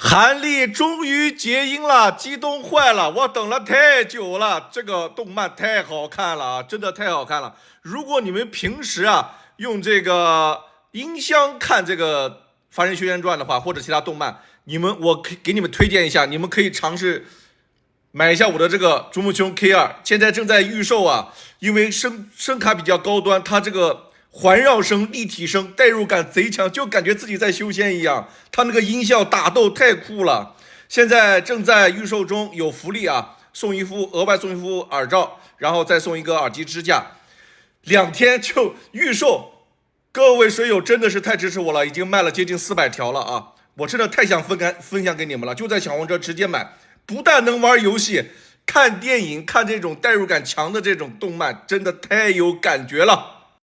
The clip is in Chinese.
韩历终于结印了，激动坏了！我等了太久了，这个动漫太好看了啊，真的太好看了。如果你们平时用这个音箱看这个《凡人修仙传》的话，或者其他动漫，我可以给你们推荐一下，你们可以尝试买一下我的这个竹木兄 K2，现在正在预售啊，因为声卡比较高端，它这个环绕声、立体声代入感贼强，就感觉自己在修仙一样。它那个音效打斗太酷了，现在正在预售中，有福利啊，额外送一副耳罩，然后再送一个耳机支架，2天就预售。各位水友真的是太支持我了，已经卖了接近400条了啊！我真的太想分享给你们了，就在小黄车直接买，不但能玩游戏、看电影、看这种代入感强的这种动漫，真的太有感觉了。